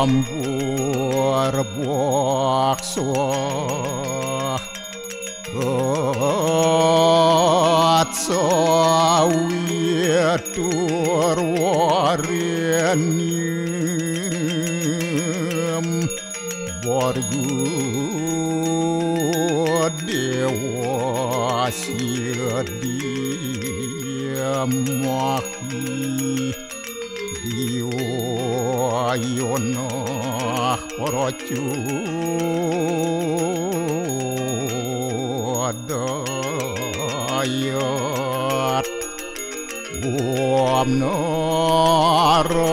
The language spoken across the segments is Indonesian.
Ambur-bokso Atsawitur warenyem Borgu dewa sidiamahi Diwayana paracudayat Om Narayanu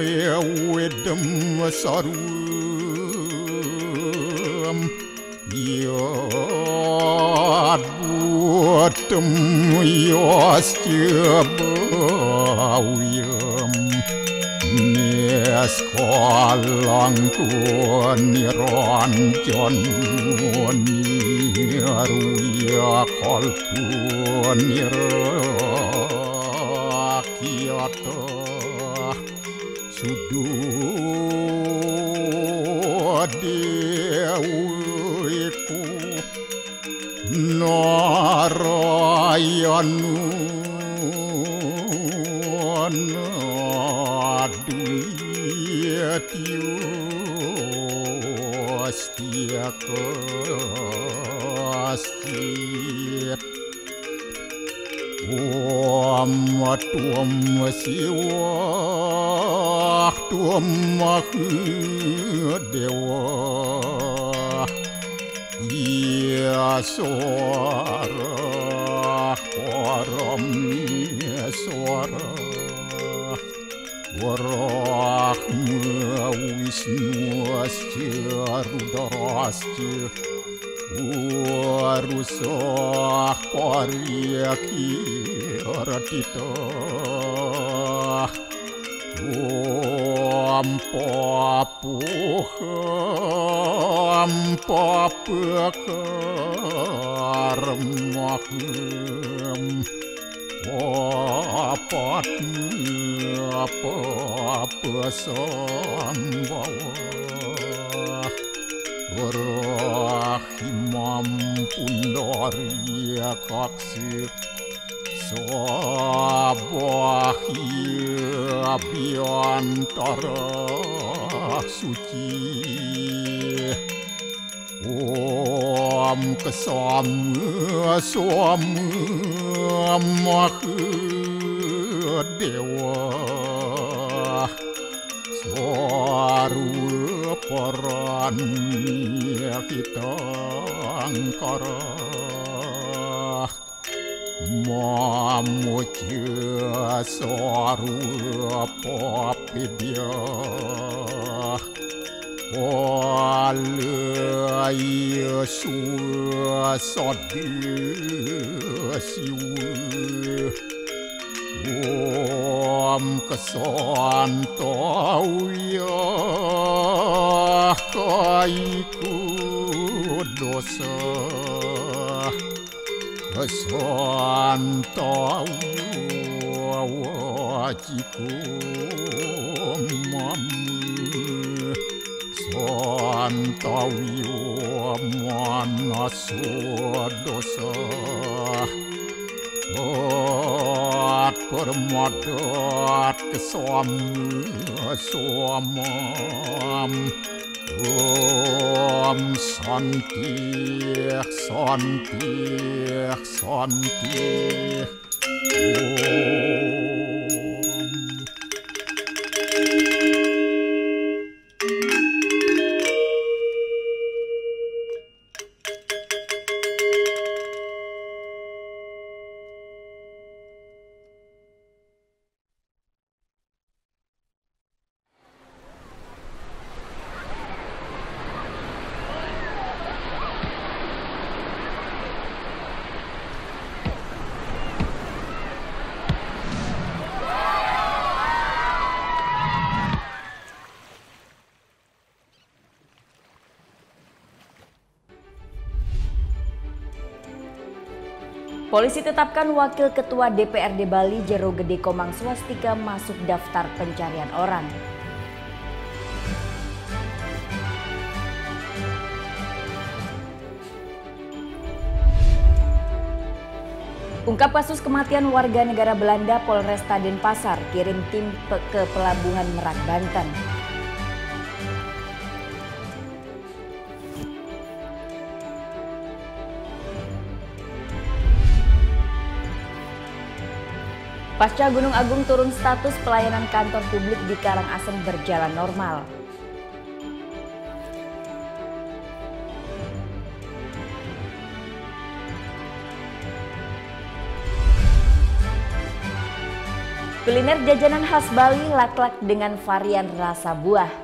Ewedem Sarum Yad Buatem Yasjabawiyam Neskalanku niranjan Niruya kalku nirakyata Sududewiku Narayanu Naduyatyu Astiakastit Om Tuam Siwa Tuam Dewa Yaswara Parameswara Warahma Wisnu Asya Rudrasya Warusah Paryakiratita Om Papuham Papakarmaham Apa-apa-sambhawa Rahimam Pundarya Kaksir Sabahya Biantara Suci Om Kesama Sama Mahadewa Swaru Paranya kita angkara Mamuja Swaru Papidya Walaya Suasadya Siwa Om Kesantawya Kaiku Dosa Kesantawya Wajiku Mamu Santawya Manaswa Dosa At permadat kesama-samam Om Santi Santi Santi Om Polisi tetapkan Wakil Ketua DPRD Bali Jero Gede Komang Swastika masuk daftar pencarian orang. Ungkap kasus kematian warga negara Belanda, Polresta Denpasar kirim tim ke Pelabuhan Merak, Banten. Pasca Gunung Agung turun status, pelayanan kantor publik di Karangasem berjalan normal. Kuliner jajanan khas Bali laklak dengan varian rasa buah.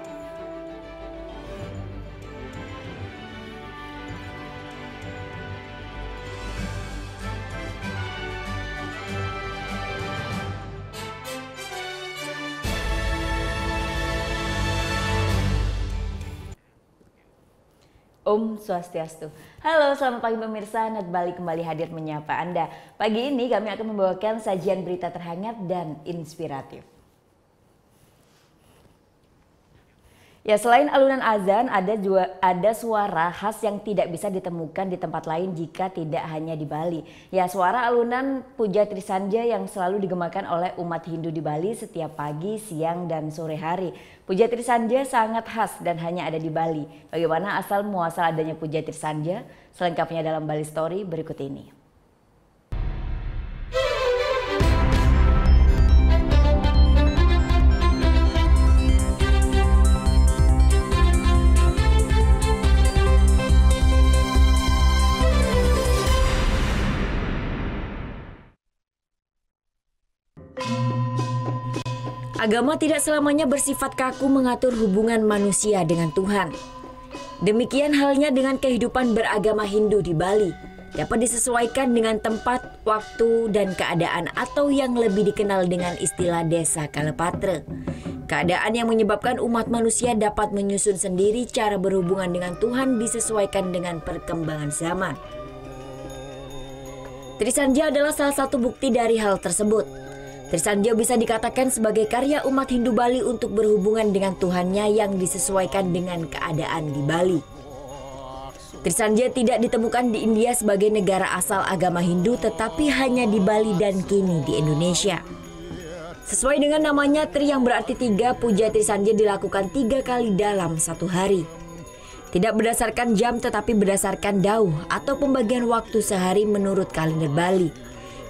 Om Swastiastu. Halo, selamat pagi pemirsa. Net Bali kembali hadir menyapa Anda. Pagi ini kami akan membawakan sajian berita terhangat dan inspiratif. Ya, selain alunan azan, ada suara khas yang tidak bisa ditemukan di tempat lain jika tidak hanya di Bali. Ya, suara alunan Puja Trisandya yang selalu digemakan oleh umat Hindu di Bali setiap pagi, siang, dan sore hari. Puja Trisandya sangat khas dan hanya ada di Bali. Bagaimana asal muasal adanya Puja Trisandya? Selengkapnya dalam Bali Story berikut ini. Agama tidak selamanya bersifat kaku mengatur hubungan manusia dengan Tuhan. Demikian halnya dengan kehidupan beragama Hindu di Bali. Dapat disesuaikan dengan tempat, waktu, dan keadaan atau yang lebih dikenal dengan istilah desa Kalepatra. Keadaan yang menyebabkan umat manusia dapat menyusun sendiri cara berhubungan dengan Tuhan disesuaikan dengan perkembangan zaman. Trisandya adalah salah satu bukti dari hal tersebut. Trisandya bisa dikatakan sebagai karya umat Hindu Bali untuk berhubungan dengan Tuhannya yang disesuaikan dengan keadaan di Bali. Trisandya tidak ditemukan di India sebagai negara asal agama Hindu, tetapi hanya di Bali dan kini di Indonesia. Sesuai dengan namanya, Tri yang berarti tiga, Puja Trisandya dilakukan 3 kali dalam satu hari. Tidak berdasarkan jam tetapi berdasarkan dauh atau pembagian waktu sehari menurut kalender Bali,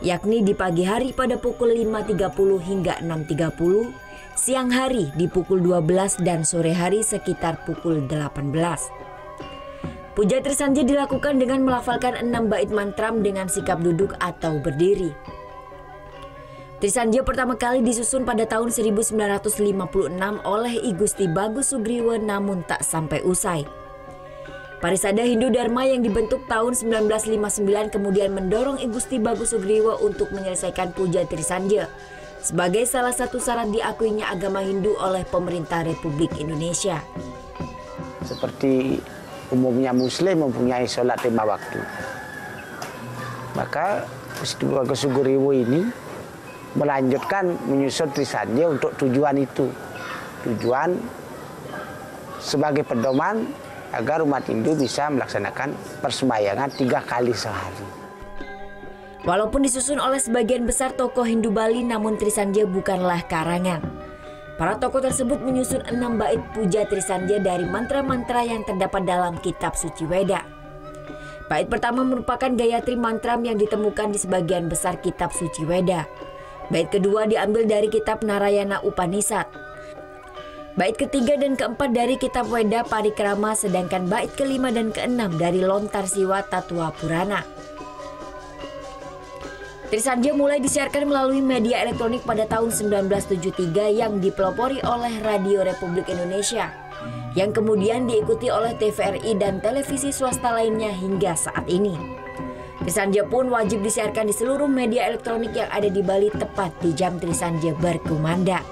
yakni di pagi hari pada pukul 5.30 hingga 6.30, siang hari di pukul 12 dan sore hari sekitar pukul 18. Puja Trisandya dilakukan dengan melafalkan 6 bait mantram dengan sikap duduk atau berdiri. Trisandya pertama kali disusun pada tahun 1956 oleh I Gusti Bagus Sugriwa namun tak sampai usai. Parisada Hindu Dharma yang dibentuk tahun 1959 kemudian mendorong I Gusti Bagus Sugriwa untuk menyelesaikan Puja Trisandya sebagai salah satu syarat diakuinya agama Hindu oleh pemerintah Republik Indonesia. Seperti umumnya Muslim mempunyai sholat 5 waktu, maka Gusti Bagus Sugriwa ini melanjutkan menyusun Trisandya untuk tujuan itu, tujuan sebagai pedoman agar umat Hindu bisa melaksanakan persembayangan 3 kali sehari. Walaupun disusun oleh sebagian besar tokoh Hindu Bali, namun Trisandya bukanlah karangan. Para tokoh tersebut menyusun 6 bait Puja Trisandya dari mantra-mantra yang terdapat dalam kitab suci Weda. Bait pertama merupakan Gayatri mantram yang ditemukan di sebagian besar kitab suci Weda. Bait kedua diambil dari kitab Narayana Upanishad. Bait ketiga dan keempat dari kitab Weda Parikrama, sedangkan bait kelima dan keenam dari Lontar Siwa Tattwa Purana. Trisandya mulai disiarkan melalui media elektronik pada tahun 1973 yang dipelopori oleh Radio Republik Indonesia, yang kemudian diikuti oleh TVRI dan televisi swasta lainnya hingga saat ini. Trisandya pun wajib disiarkan di seluruh media elektronik yang ada di Bali tepat di jam Trisandya berkumandang.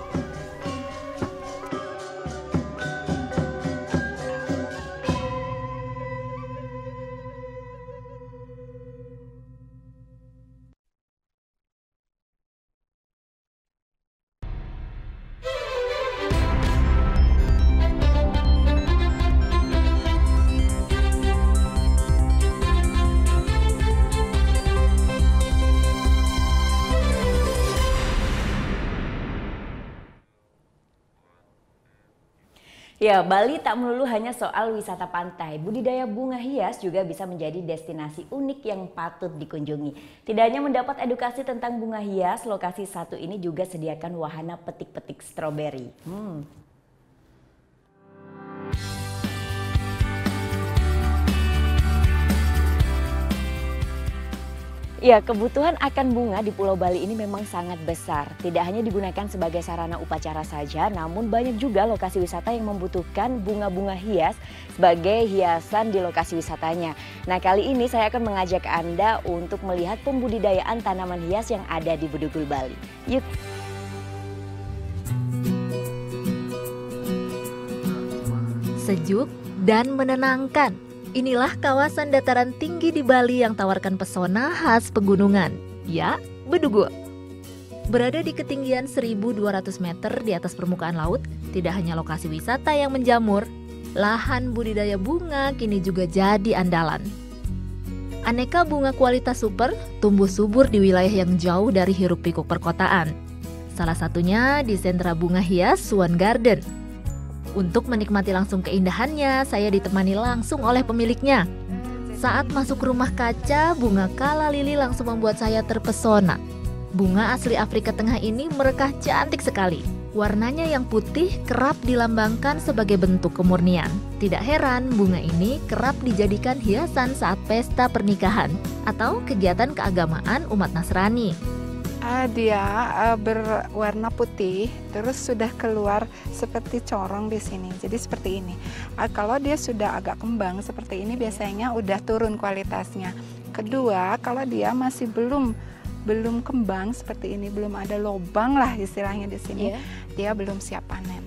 Ya, Bali tak melulu hanya soal wisata pantai. Budidaya bunga hias juga bisa menjadi destinasi unik yang patut dikunjungi. Tidak hanya mendapat edukasi tentang bunga hias, lokasi satu ini juga sediakan wahana petik-petik stroberi. Ya, kebutuhan akan bunga di Pulau Bali ini memang sangat besar. Tidak hanya digunakan sebagai sarana upacara saja, namun banyak juga lokasi wisata yang membutuhkan bunga-bunga hias sebagai hiasan di lokasi wisatanya. Nah, kali ini saya akan mengajak Anda untuk melihat pembudidayaan tanaman hias yang ada di Bedugul, Bali. Yuk! Sejuk dan menenangkan. Inilah kawasan dataran tinggi di Bali yang tawarkan pesona khas pegunungan. Ya, Bedugul. Berada di ketinggian 1.200 meter di atas permukaan laut, tidak hanya lokasi wisata yang menjamur, lahan budidaya bunga kini juga jadi andalan. Aneka bunga kualitas super tumbuh subur di wilayah yang jauh dari hiruk-pikuk perkotaan. Salah satunya di sentra bunga hias Swan Garden. Untuk menikmati langsung keindahannya, saya ditemani langsung oleh pemiliknya. Saat masuk rumah kaca, bunga kala lili langsung membuat saya terpesona. Bunga asli Afrika Tengah ini merekah cantik sekali. Warnanya yang putih kerap dilambangkan sebagai bentuk kemurnian. Tidak heran bunga ini kerap dijadikan hiasan saat pesta pernikahan atau kegiatan keagamaan umat Nasrani. Dia berwarna putih, terus sudah keluar seperti corong di sini. Jadi seperti ini. Kalau dia sudah agak kembang seperti ini, biasanya udah turun kualitasnya. Kedua, kalau dia masih belum kembang seperti ini, belum ada lubang lah istilahnya di sini, dia belum siap panen.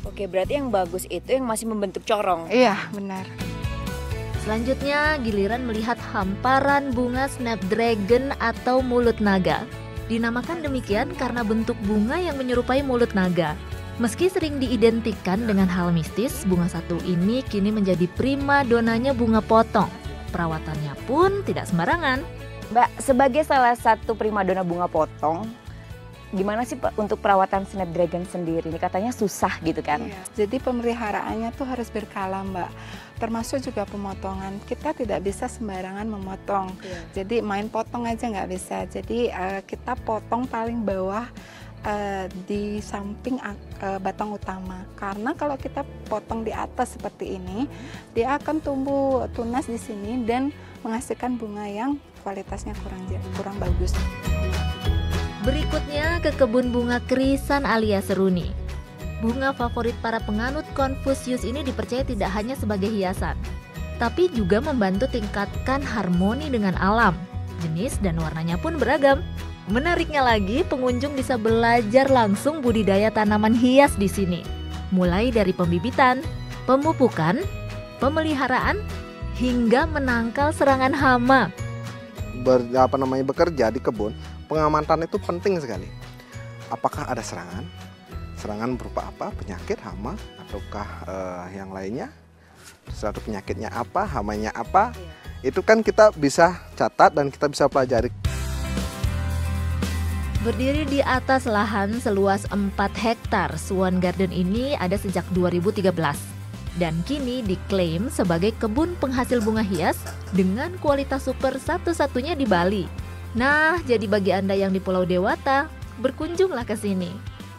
Oke, berarti yang bagus itu yang masih membentuk corong. Iya, benar. Selanjutnya, giliran melihat hamparan bunga snapdragon atau mulut naga. Dinamakan demikian karena bentuk bunga yang menyerupai mulut naga. Meski sering diidentikan dengan hal mistis, bunga satu ini kini menjadi prima donanya bunga potong. Perawatannya pun tidak sembarangan. Mbak, sebagai salah satu primadona bunga potong, gimana sih Pak untuk perawatan snapdragon sendiri? Ini katanya susah gitu kan? Iya. Jadi pemeliharaannya tuh harus berkala, Mbak. Termasuk juga pemotongan. Kita tidak bisa sembarangan memotong. Jadi main potong aja nggak bisa. Jadi kita potong paling bawah di samping batang utama. Karena kalau kita potong di atas seperti ini, dia akan tumbuh tunas di sini dan menghasilkan bunga yang kualitasnya kurang bagus. Berikutnya ke kebun bunga Krisan alias seruni. Bunga favorit para penganut Konfusius ini dipercaya tidak hanya sebagai hiasan, tapi juga membantu tingkatkan harmoni dengan alam. Jenis dan warnanya pun beragam. Menariknya lagi, pengunjung bisa belajar langsung budidaya tanaman hias di sini. Mulai dari pembibitan, pemupukan, pemeliharaan, hingga menangkal serangan hama. Bekerja di kebun, pengamatan itu penting sekali. Apakah ada serangan? Serangan berupa apa? Penyakit, hama, ataukah yang lainnya? Suatu penyakitnya apa, hamanya apa? Itu kan kita bisa catat dan kita bisa pelajari. Berdiri di atas lahan seluas 4 hektar, Swan Garden ini ada sejak 2013. Dan kini diklaim sebagai kebun penghasil bunga hias dengan kualitas super satu-satunya di Bali. Nah, jadi bagi Anda yang di Pulau Dewata, berkunjunglah ke sini.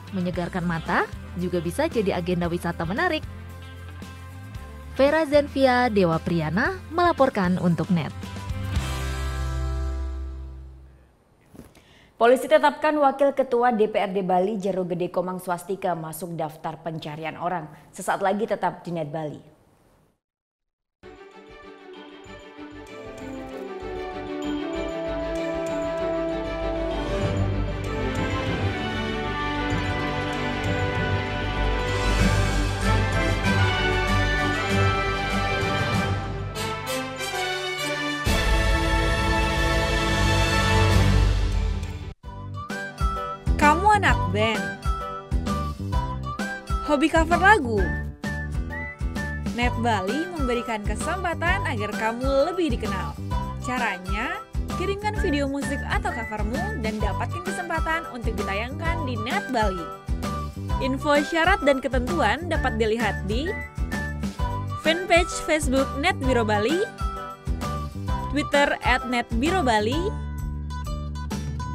Menyegarkan mata juga bisa jadi agenda wisata menarik. Vera Zenvia Dewa Priyana melaporkan untuk NET. Polisi tetapkan Wakil Ketua DPRD Bali Jero Gede Komang Swastika masuk daftar pencarian orang. Sesaat lagi tetap di NET Bali. Kamu anak band? Hobi cover lagu? NET Bali memberikan kesempatan agar kamu lebih dikenal. Caranya, kirimkan video musik atau covermu dan dapatkan kesempatan untuk ditayangkan di NET Bali. Info syarat dan ketentuan dapat dilihat di fanpage Facebook Net Biro Bali, Twitter @netbirobali,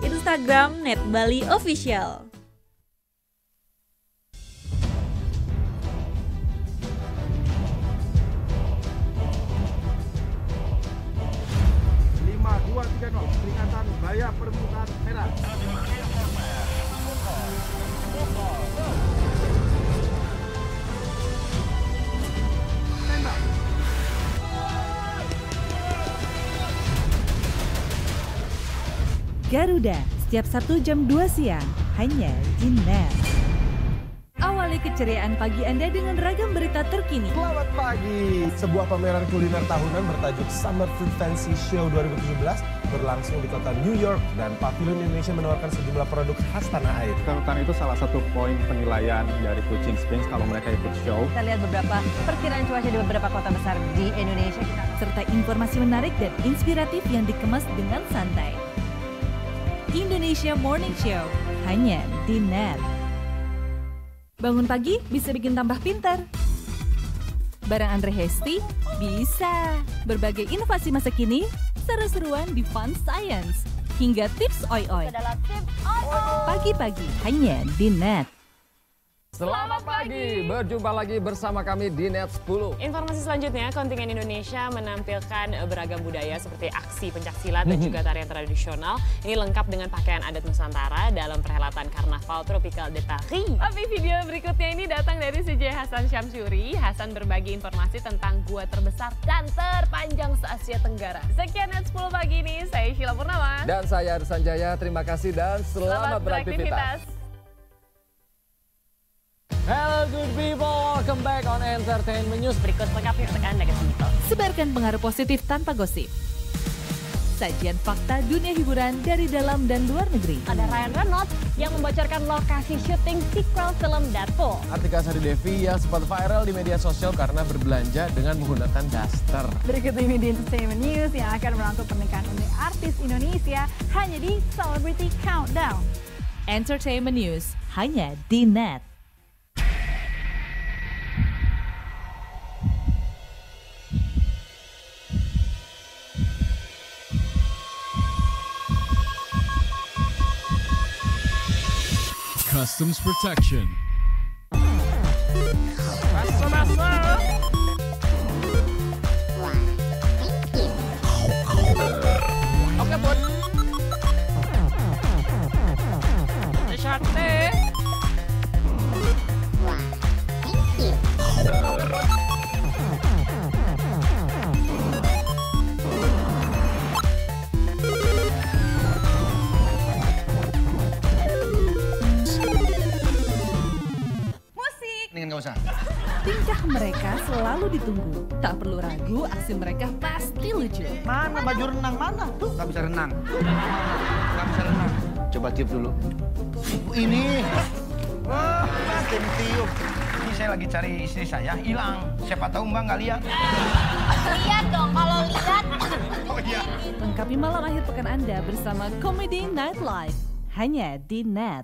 Instagram Net Bali Official. Peringatan bahaya permukaan merah. Garuda, setiap Sabtu jam 2 siang, hanya di NET. Awali keceriaan pagi Anda dengan ragam berita terkini. Selamat pagi. Sebuah pameran kuliner tahunan bertajuk Summer Food Fancy Show 2017 berlangsung di kota New York dan Pavilion Indonesia menawarkan sejumlah produk khas tanah air. Kerutan itu salah satu poin penilaian dari Kuching Springs kalau mereka ikut show. Kita lihat beberapa perkiraan cuaca di beberapa kota besar di Indonesia. Serta informasi menarik dan inspiratif yang dikemas dengan santai. Indonesia Morning Show, hanya di NET. Bangun pagi bisa bikin tambah pintar. Bareng Andre Hesti, bisa. Berbagai inovasi masa kini, seru-seruan di Fun Science, hingga tips oi-oi. Pagi-pagi, hanya di NET. Selamat pagi, berjumpa lagi bersama kami di Net 10. Informasi selanjutnya, kontingen Indonesia menampilkan beragam budaya seperti aksi pencaksilat dan juga tarian tradisional. Ini lengkap dengan pakaian adat Nusantara dalam perhelatan Karnaval Tropical de Paris. Tapi video berikutnya ini datang dari CJ Hasan Syamsuri. Hasan berbagi informasi tentang gua terbesar dan terpanjang se-Asia Tenggara. Sekian Net 10 pagi ini, saya Sheila Purnama. Dan saya Arsan Jaya, terima kasih dan selamat beraktivitas. Hello good people, welcome back on Entertainment News. Berikut selengkapnya untuk Anda kesimpulan. Sebarkan pengaruh positif tanpa gosip. Sajian fakta dunia hiburan dari dalam dan luar negeri. Ada Ryan Reynolds yang membocorkan lokasi syuting sequel film Deadpool. Artika Sari Devi yang sempat viral di media sosial karena berbelanja dengan menggunakan daster. Berikut ini di Entertainment News yang akan merangkum pernikahan unik artis Indonesia hanya di Celebrity Countdown. Entertainment News, hanya di NET. Customs Protection. Oke, Bud. Sate. Nggak usah. Tingkah mereka selalu ditunggu. Tak perlu ragu, aksi mereka pasti lucu. Mana baju renang? Mana? Tuh, nggak bisa renang. Nggak bisa renang. Coba tiup dulu. Ini. Wah, tiup. Ini saya lagi cari istri saya, hilang. Siapa tahu Mbak nggak lihat. Lihat dong, kalau lihat. Oh iya. Lengkapi malam akhir pekan Anda bersama Comedy Night Live. Hanya di NET.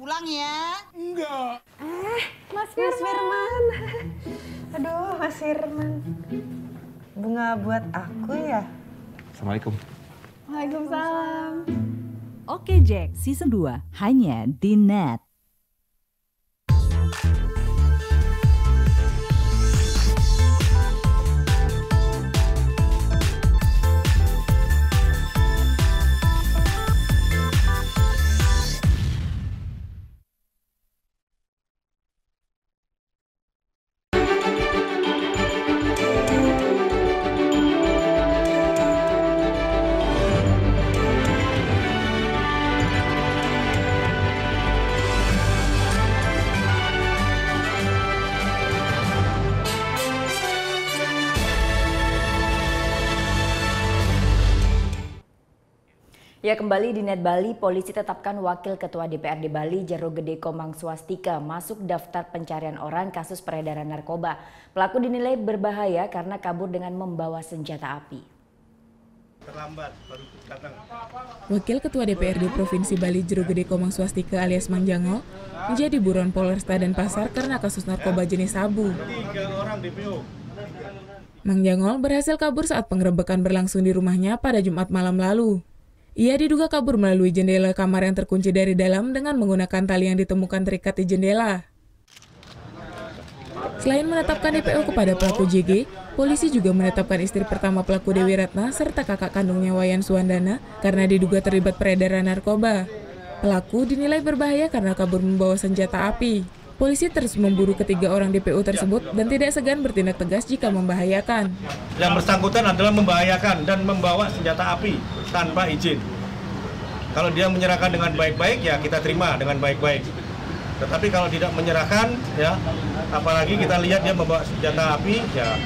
Pulang ya. Enggak. Mas Firman. Aduh, Mas Firman. Bunga buat aku ya? Assalamualaikum. Waalaikumsalam. Oke Jack, Season 2, hanya di NET. Ya, kembali di Net Bali, polisi tetapkan Wakil Ketua DPRD Bali Jero Gede Komang Swastika masuk daftar pencarian orang kasus peredaran narkoba. Pelaku dinilai berbahaya karena kabur dengan membawa senjata api. Terlambat baru datang. Wakil Ketua DPRD Provinsi Bali Jero Gede Komang Swastika alias Mang Jangol menjadi buron Polresta Denpasar karena kasus narkoba jenis sabu. 3 orang DPO. Mang Jangol berhasil kabur saat penggerebekan berlangsung di rumahnya pada Jumat malam lalu. Ia diduga kabur melalui jendela kamar yang terkunci dari dalam dengan menggunakan tali yang ditemukan terikat di jendela. Selain menetapkan DPO kepada pelaku JG, polisi juga menetapkan istri pertama pelaku Dewi Ratna serta kakak kandungnya Wayan Suwandana karena diduga terlibat peredaran narkoba. Pelaku dinilai berbahaya karena kabur membawa senjata api. Polisi terus memburu ketiga orang DPO tersebut dan tidak segan bertindak tegas jika membahayakan. Yang bersangkutan adalah membahayakan dan membawa senjata api tanpa izin. Kalau dia menyerahkan dengan baik-baik, ya kita terima dengan baik-baik. Tetapi kalau tidak menyerahkan, ya apalagi kita lihat dia membawa senjata api, ya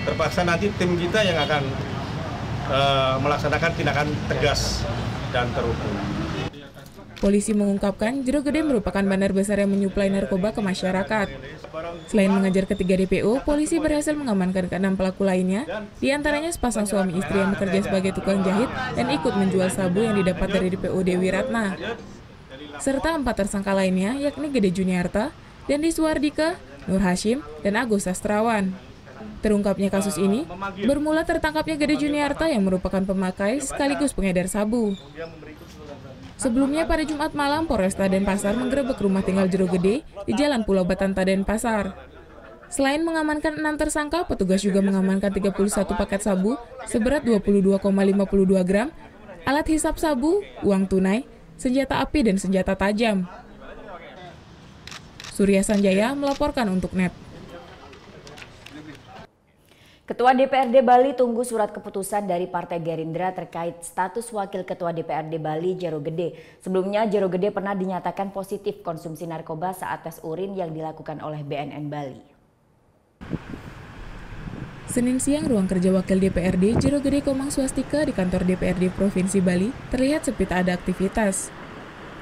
terpaksa nanti tim kita yang akan melaksanakan tindakan tegas dan terukur. Polisi mengungkapkan Jero Gede merupakan bandar besar yang menyuplai narkoba ke masyarakat. Selain mengejar ketiga DPO, polisi berhasil mengamankan ke-6 pelaku lainnya, diantaranya sepasang suami istri yang bekerja sebagai tukang jahit dan ikut menjual sabu yang didapat dari DPO Dewi Ratna. Serta 4 tersangka lainnya, yakni Gede Juniarta, Dendi Suwardika, Nur Hashim, dan Agus Sastrawan. Terungkapnya kasus ini bermula tertangkapnya Gede Juniarta yang merupakan pemakai sekaligus pengedar sabu. Sebelumnya pada Jumat malam, Polresta Denpasar menggerebek rumah tinggal Jero Gede di Jalan Pulau Batanta, Denpasar. Selain mengamankan 6 tersangka, petugas juga mengamankan 31 paket sabu seberat 22,52 gram, alat hisap sabu, uang tunai, senjata api, dan senjata tajam. Surya Sanjaya melaporkan untuk NET. Ketua DPRD Bali tunggu surat keputusan dari Partai Gerindra terkait status Wakil Ketua DPRD Bali Jero Gede. Sebelumnya Jero Gede pernah dinyatakan positif konsumsi narkoba saat tes urin yang dilakukan oleh BNN Bali. Senin siang, ruang kerja Wakil DPRD Jero Gede Komang Swastika di kantor DPRD Provinsi Bali terlihat sepi tak ada aktivitas.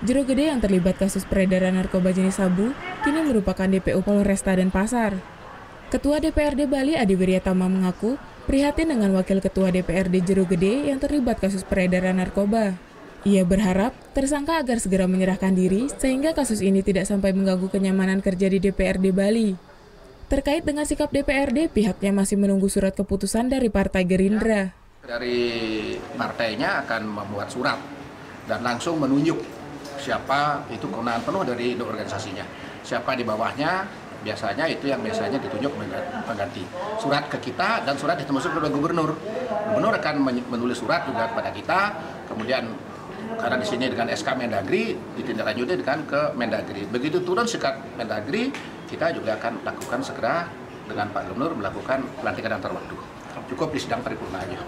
Jero Gede yang terlibat kasus peredaran narkoba jenis sabu kini merupakan DPO Polresta Denpasar. Ketua DPRD Bali Adi Wiryatama mengaku prihatin dengan Wakil Ketua DPRD Jero Gede yang terlibat kasus peredaran narkoba. Ia berharap tersangka agar segera menyerahkan diri sehingga kasus ini tidak sampai mengganggu kenyamanan kerja di DPRD Bali. Terkait dengan sikap DPRD, pihaknya masih menunggu surat keputusan dari Partai Gerindra. Dari partainya akan membuat surat dan langsung menunjuk siapa itu kewenangan penuh dari organisasinya. Siapa di bawahnya, biasanya itu yang biasanya ditunjuk mengganti. Surat ke kita dan surat ditemusuk kepada gubernur. Gubernur akan menulis surat juga kepada kita, kemudian karena di sini dengan SK Mendagri ditindaklanjuti dengan ke Mendagri. Begitu turun sikap Mendagri, kita juga akan lakukan segera dengan Pak Gubernur melakukan pelantikan antar waktu. Cukup di sidang paripurna aja.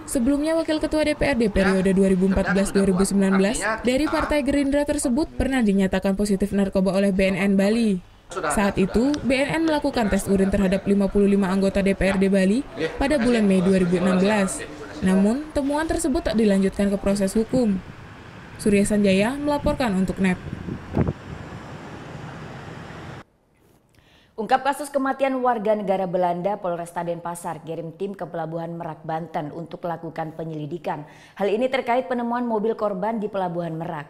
Sebelumnya Wakil Ketua DPRD periode 2014-2019 dari Partai Gerindra tersebut pernah dinyatakan positif narkoba oleh BNN Bali. Saat itu, BNN melakukan tes urin terhadap 55 anggota DPRD Bali pada bulan Mei 2016. Namun, temuan tersebut tak dilanjutkan ke proses hukum. Surya Sanjaya melaporkan untuk NET. Ungkap kasus kematian warga negara Belanda, Polresta Denpasar kirim tim ke Pelabuhan Merak, Banten untuk melakukan penyelidikan. Hal ini terkait penemuan mobil korban di Pelabuhan Merak.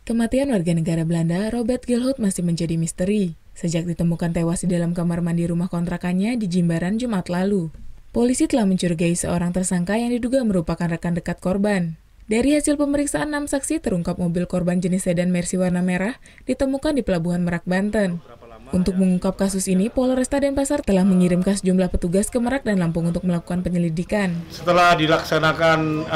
Kematian warga negara Belanda, Robert Gilhout, masih menjadi misteri sejak ditemukan tewas di dalam kamar mandi rumah kontrakannya di Jimbaran Jumat lalu. Polisi telah mencurigai seorang tersangka yang diduga merupakan rekan dekat korban. Dari hasil pemeriksaan 6 saksi terungkap mobil korban jenis sedan Mercy warna merah ditemukan di Pelabuhan Merak, Banten. Untuk mengungkap kasus ini, Polresta Denpasar telah mengirimkan sejumlah petugas ke Merak dan Lampung untuk melakukan penyelidikan. Setelah dilaksanakan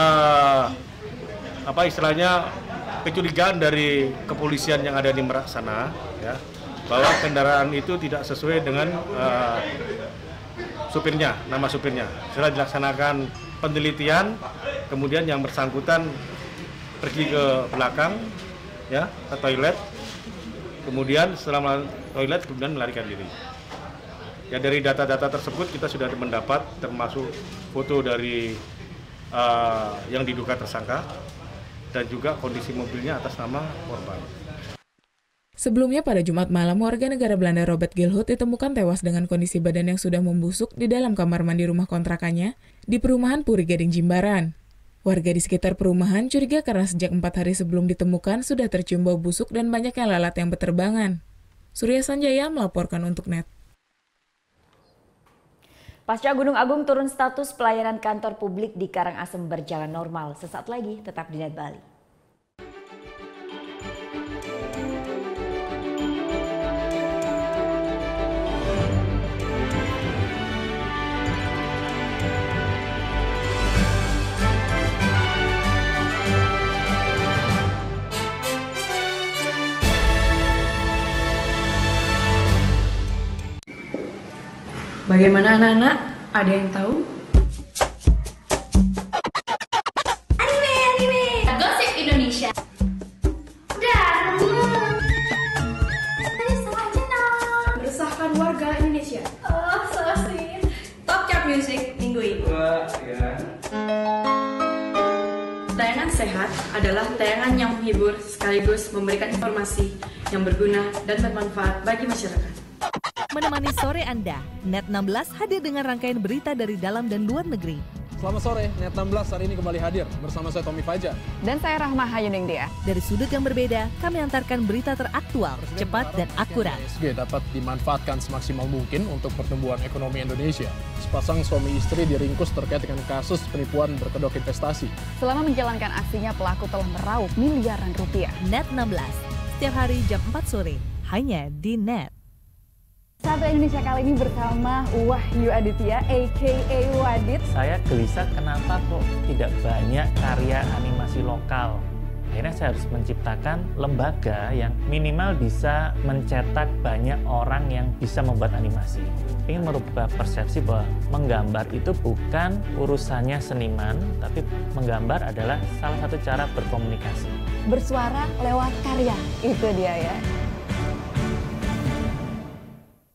kecurigaan dari kepolisian yang ada di Merak sana, ya, bahwa kendaraan itu tidak sesuai dengan supirnya, nama supirnya. Setelah dilaksanakan penelitian, kemudian yang bersangkutan pergi ke belakang, ya, ke toilet. Kemudian setelah toilet, kemudian melarikan diri. Ya, dari data-data tersebut kita sudah mendapat termasuk foto dari yang diduga tersangka dan juga kondisi mobilnya atas nama korban. Sebelumnya pada Jumat malam, warga negara Belanda Robert Gilhout ditemukan tewas dengan kondisi badan yang sudah membusuk di dalam kamar mandi rumah kontrakannya di perumahan Puri Gading Jimbaran. Warga di sekitar perumahan curiga karena sejak 4 hari sebelum ditemukan sudah tercium bau busuk dan banyaknya lalat yang berterbangan. Surya Sanjaya melaporkan untuk NET. Pasca Gunung Agung turun status pelayanan kantor publik di Karangasem berjalan normal. Sesaat lagi tetap di NET Bali. Bagaimana anak-anak? Ada yang tahu? Anime. Gosip Indonesia. Meresahkan warga Indonesia. Oh, so sweet. Top Chart Music minggu ini. Tayangan sehat adalah tayangan yang menghibur sekaligus memberikan informasi yang berguna dan bermanfaat bagi masyarakat. Menemani sore Anda, Net 16 hadir dengan rangkaian berita dari dalam dan luar negeri. Selamat sore, Net 16 hari ini kembali hadir bersama saya Tommy Fajar. Dan saya Rahma Hayuningdia. Dari sudut yang berbeda, kami antarkan berita teraktual, cepat dan akurat. ESG dapat dimanfaatkan semaksimal mungkin untuk pertumbuhan ekonomi Indonesia. Sepasang suami istri diringkus terkait dengan kasus penipuan berkedok investasi. Selama menjalankan aksinya, pelaku telah meraup miliaran rupiah. Net 16, setiap hari jam 4 sore, hanya di Net. Satu Indonesia kali ini bersama Wahyu Aditya, a.k.a. Wadit. Saya gelisah kenapa kok tidak banyak karya animasi lokal. Akhirnya saya harus menciptakan lembaga yang minimal bisa mencetak banyak orang yang bisa membuat animasi. Ingin merubah persepsi bahwa menggambar itu bukan urusannya seniman, tapi menggambar adalah salah satu cara berkomunikasi. Bersuara lewat karya, itu dia ya.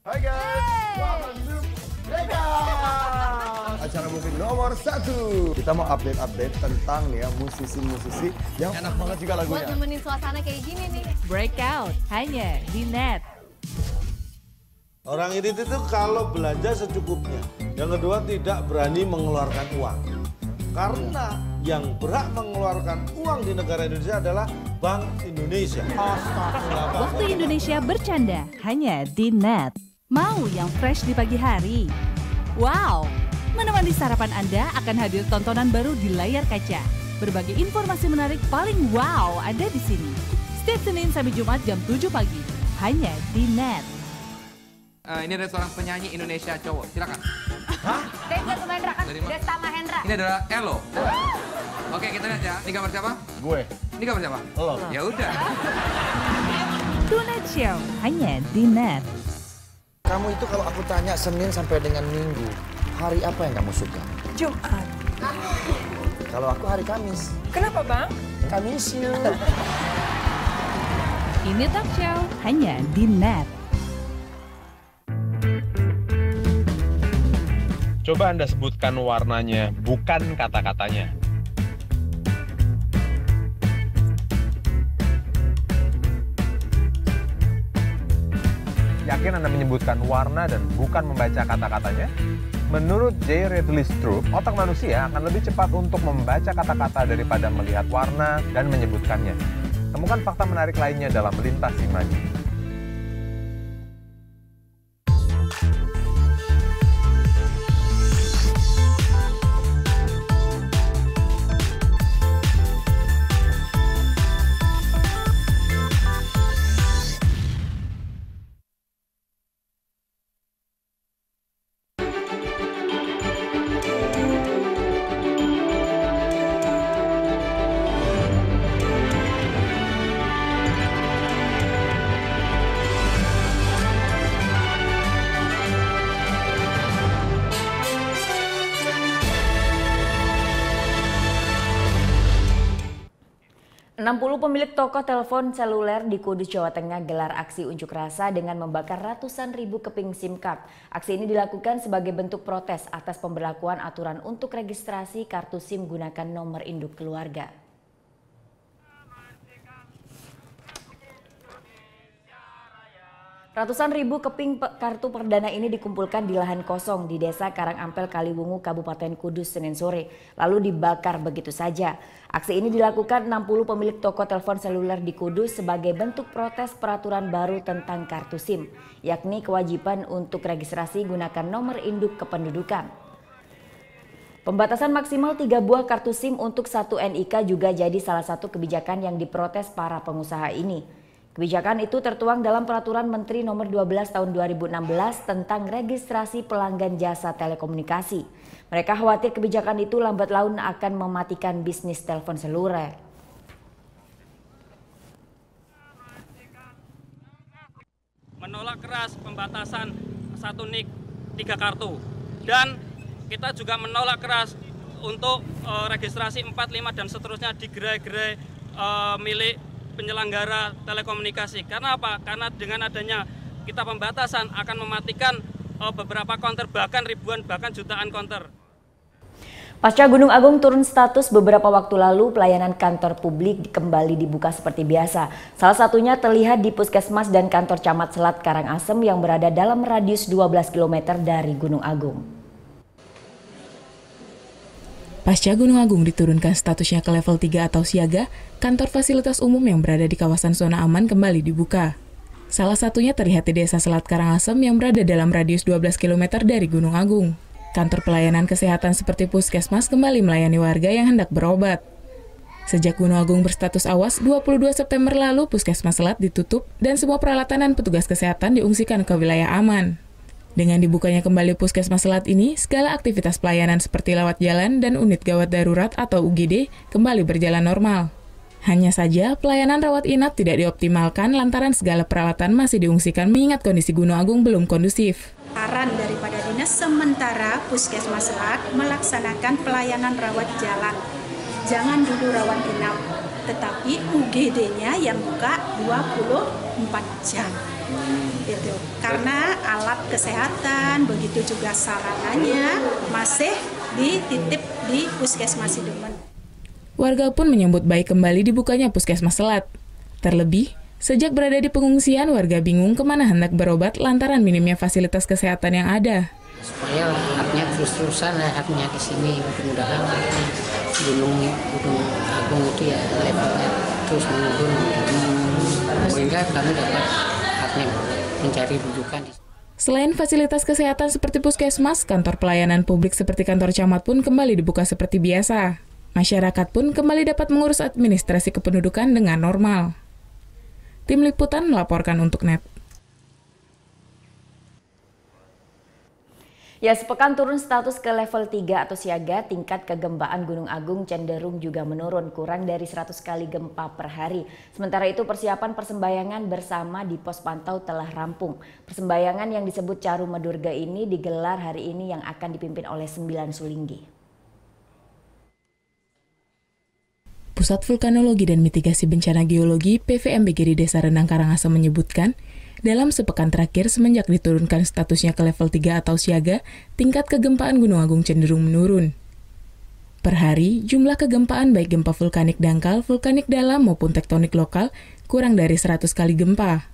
Hai guys, welcome to Breakout, acara musik nomor 1. Kita mau update tentang nih ya musisi-musisi yang enak banget juga lagunya. Buat nemenin suasana kayak gini nih. Breakout, hanya di Net. Orang irit itu kalau belanja secukupnya. Yang kedua tidak berani mengeluarkan uang. Karena yang berhak mengeluarkan uang di negara Indonesia adalah Bank Indonesia. Waktu Indonesia bercanda, hanya di Net. Mau yang fresh di pagi hari? Wow! Menemani sarapan Anda akan hadir tontonan baru di layar kaca. Berbagai informasi menarik paling wow ada di sini. Setiap Senin sampai Jumat jam 7 pagi. Hanya di Net. Ini ada seorang penyanyi Indonesia cowok. Silakan. Hah? Desta Mahendra kan? Desta Mahendra. Ini adalah Elo. Oke, kita lihat ya. Ini gambar siapa? Gue. Ini gambar siapa? Lo. Ya udah. Tonight Show hanya di Net. Kamu itu kalau aku tanya Senin sampai dengan Minggu, hari apa yang kamu suka? Jumat. Kalau aku hari Kamis. Kenapa bang? Kamis yuk. Ini Talk Show hanya di Net. Coba Anda sebutkan warnanya, bukan kata-katanya. Yakin Anda menyebutkan warna dan bukan membaca kata-katanya? Menurut J. Ridley Stroop, otak manusia akan lebih cepat untuk membaca kata-kata daripada melihat warna dan menyebutkannya. Temukan fakta menarik lainnya dalam Lintas Imaji. Pemilik toko telepon seluler di Kudus, Jawa Tengah gelar aksi unjuk rasa dengan membakar ratusan ribu keping SIM card. Aksi ini dilakukan sebagai bentuk protes atas pemberlakuan aturan untuk registrasi kartu SIM gunakan nomor induk keluarga. Ratusan ribu keping kartu perdana ini dikumpulkan di lahan kosong di Desa Karangampel, Kaliwungu, Kabupaten Kudus, Senin sore, lalu dibakar begitu saja. Aksi ini dilakukan 60 pemilik toko telepon seluler di Kudus sebagai bentuk protes peraturan baru tentang kartu SIM, yakni kewajiban untuk registrasi gunakan nomor induk kependudukan. Pembatasan maksimal 3 buah kartu SIM untuk 1 NIK juga jadi salah satu kebijakan yang diprotes para pengusaha ini. Kebijakan itu tertuang dalam Peraturan Menteri Nomor 12 Tahun 2016 tentang registrasi pelanggan jasa telekomunikasi. Mereka khawatir kebijakan itu lambat laun akan mematikan bisnis telepon seluler. Menolak keras pembatasan 1 NIK 3 kartu. Dan kita juga menolak keras untuk registrasi 4, 5 dan seterusnya di gerai-gerai milik penyelenggara telekomunikasi. Karena apa? Karena dengan adanya kita pembatasan akan mematikan beberapa konter, bahkan ribuan, bahkan jutaan konter. Pasca Gunung Agung turun status beberapa waktu lalu, pelayanan kantor publik kembali dibuka seperti biasa. Salah satunya terlihat di Puskesmas dan kantor Camat Selat Karangasem yang berada dalam radius 12 km dari Gunung Agung. Pasca Gunung Agung diturunkan statusnya ke level 3 atau siaga, kantor fasilitas umum yang berada di kawasan zona aman kembali dibuka. Salah satunya terlihat di Desa Selat Karangasem yang berada dalam radius 12 km dari Gunung Agung. Kantor pelayanan kesehatan seperti Puskesmas kembali melayani warga yang hendak berobat. Sejak Gunung Agung berstatus awas, 22 September lalu Puskesmas Selat ditutup dan semua peralatan dan petugas kesehatan diungsikan ke wilayah aman. Dengan dibukanya kembali Puskesmas Selat ini, segala aktivitas pelayanan seperti lawat jalan dan unit gawat darurat atau UGD kembali berjalan normal. Hanya saja, pelayanan rawat inap tidak dioptimalkan lantaran segala peralatan masih diungsikan mengingat kondisi Gunung Agung belum kondusif. Saran daripada dinas sementara Puskesmas Selat melaksanakan pelayanan rawat jalan. Jangan dulu rawat inap, tetapi UGD-nya yang buka 24 jam. Itu karena alat kesehatan begitu juga sarananya masih dititip di Puskesmas Sidemen. Warga pun menyambut baik kembali dibukanya Puskesmas Selat. Terlebih, sejak berada di pengungsian, warga bingung kemana hendak berobat lantaran minimnya fasilitas kesehatan yang ada. Supaya haknya terus-terusan haknya di sini, mudah-mudahan Gunung Agung itu ya levelnya terus menurun sehingga kami dapat mencari rujukan. Selain fasilitas kesehatan seperti puskesmas, kantor pelayanan publik seperti kantor camat pun kembali dibuka seperti biasa. Masyarakat pun kembali dapat mengurus administrasi kependudukan dengan normal. Tim Liputan melaporkan untuk NET. Ya, sepekan turun status ke level 3 atau siaga, tingkat kegempaan Gunung Agung cenderung juga menurun, kurang dari 100 kali gempa per hari. Sementara itu persiapan persembahyangan bersama di pos pantau telah rampung. Persembahyangan yang disebut Caru Medurga ini digelar hari ini yang akan dipimpin oleh 9 sulinggi. Pusat Vulkanologi dan Mitigasi Bencana Geologi PVMBG di Desa Renang Karangasem menyebutkan, dalam sepekan terakhir semenjak diturunkan statusnya ke level 3 atau siaga, tingkat kegempaan Gunung Agung cenderung menurun. Per hari, jumlah kegempaan baik gempa vulkanik dangkal, vulkanik dalam maupun tektonik lokal kurang dari 100 kali gempa.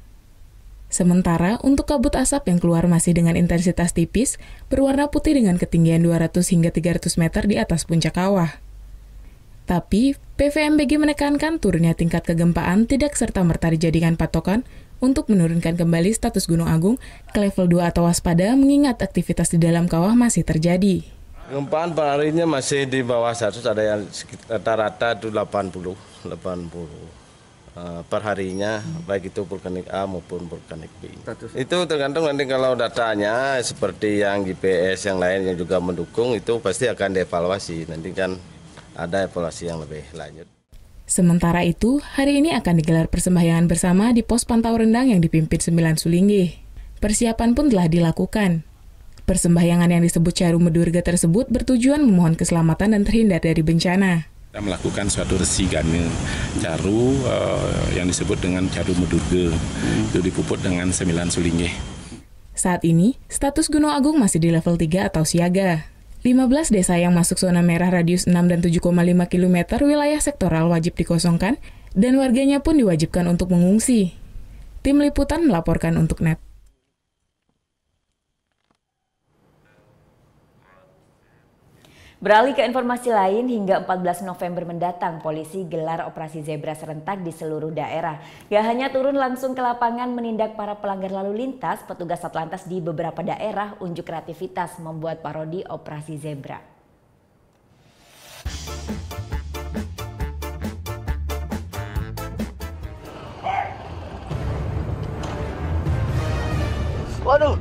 Sementara untuk kabut asap yang keluar masih dengan intensitas tipis, berwarna putih dengan ketinggian 200 hingga 300 meter di atas puncak kawah. Tapi, PVMBG menekankan turunnya tingkat kegempaan tidak serta-merta dijadikan patokan untuk menurunkan kembali status Gunung Agung ke level 2 atau waspada mengingat aktivitas di dalam kawah masih terjadi. Gempaan per harinya masih di bawah 100, ada yang rata-rata itu 80 per harinya, baik itu vulkanik A maupun vulkanik B. Itu tergantung nanti kalau datanya seperti yang GPS yang lain yang juga mendukung itu pasti akan dievaluasi, nanti kan ada evaluasi yang lebih lanjut. Sementara itu, hari ini akan digelar persembahyangan bersama di pos pantau rendang yang dipimpin 9 sulinggi. Persiapan pun telah dilakukan. Persembahyangan yang disebut Caru Medurga tersebut bertujuan memohon keselamatan dan terhindar dari bencana. Kita melakukan suatu resigane Caru yang disebut dengan Caru Medurga. Itu dipuput dengan 9 sulinggi. Saat ini, status Gunung Agung masih di level 3 atau siaga. 15 desa yang masuk zona merah radius 6 dan 7,5 km wilayah sektoral wajib dikosongkan dan warganya pun diwajibkan untuk mengungsi. Tim Liputan melaporkan untuk NET. Beralih ke informasi lain, hingga 14 November mendatang, polisi gelar operasi zebra serentak di seluruh daerah. Gak hanya turun langsung ke lapangan menindak para pelanggar lalu lintas, petugas Satlantas di beberapa daerah unjuk kreativitas membuat parodi operasi zebra. Waduh.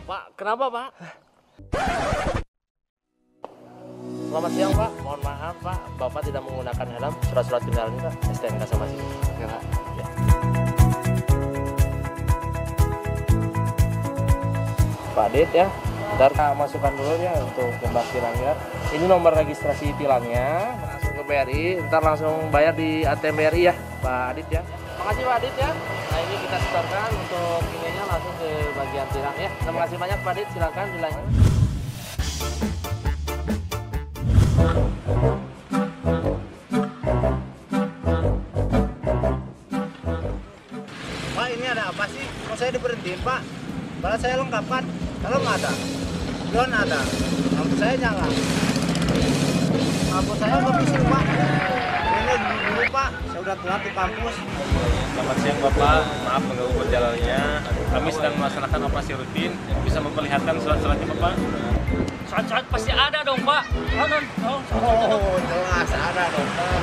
Pak, kenapa Pak? Selamat siang Pak, mohon maaf Pak, Bapak tidak menggunakan helm, surat-surat kendaraannya Pak, STNK sama SIM. Ya Pak. Ya. Pak Dit ya, ntar masukkan dulu ya untuk jembatan tilangnya. Ini nomor registrasi tilangnya, langsung ke BRI, ntar langsung bayar di ATM BRI ya Pak Adit ya. Makasih Pak Adit ya. Nah ini kita setorkan untuk ininya langsung ke bagian tilang ya. Terima kasih banyak Pak Adit, silakan tilangnya. Pak, ini ada apa sih? Kok saya diberhentiin Pak? Padahal saya lengkapan. Kalau nggak ada, belum ada. Lampu saya nyala. Lampu saya nggak bisa Pak. Ini dulu Pak, saya udah telat di kampus. Selamat siang Bapak, maaf mengganggu perjalanannya. Kami sedang melaksanakan operasi rutin. Bisa memperlihatkan surat-suratnya Bapak? Surat-surat pasti ada dong Pak. Oh, jelas ada dong Pak.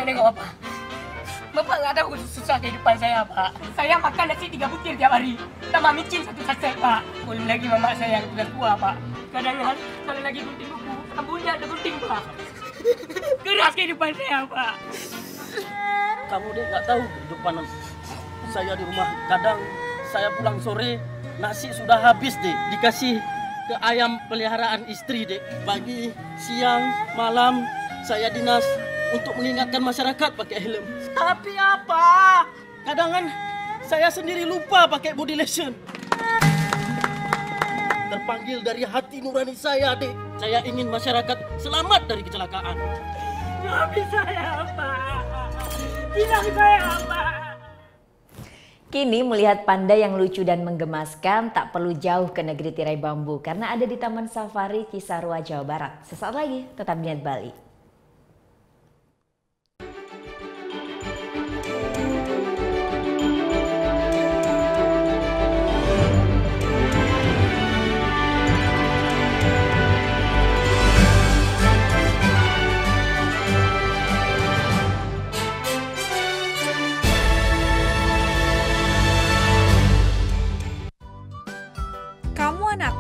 Nengok Bapak. Bapak nggak tahu susah kehidupan saya Pak. Saya makan nasi 3 butir tiap hari. Sama micin 1 saset Pak. Belum lagi mama saya yang sudah tua Pak. Kadang-kadang kalau lagi gunting buku, rambutnya ada gunting Pak. Keras kehidupan saya Pak. Kamu deh nggak tahu kehidupan saya di rumah. Kadang saya pulang sore, nasi sudah habis deh. Dikasih ke ayam peliharaan istri deh. Pagi, siang, malam saya dinas untuk mengingatkan masyarakat pakai helm. Tapi apa? Kadang kan saya sendiri lupa pakai body lotion. Terpanggil dari hati nurani saya, Dek. Saya ingin masyarakat selamat dari kecelakaan. Tapi saya apa? Tidak saya apa? Kini melihat panda yang lucu dan menggemaskan tak perlu jauh ke negeri tirai bambu karena ada di Taman Safari Cisarua, Jawa Barat. Sesaat lagi tetap di Net Bali.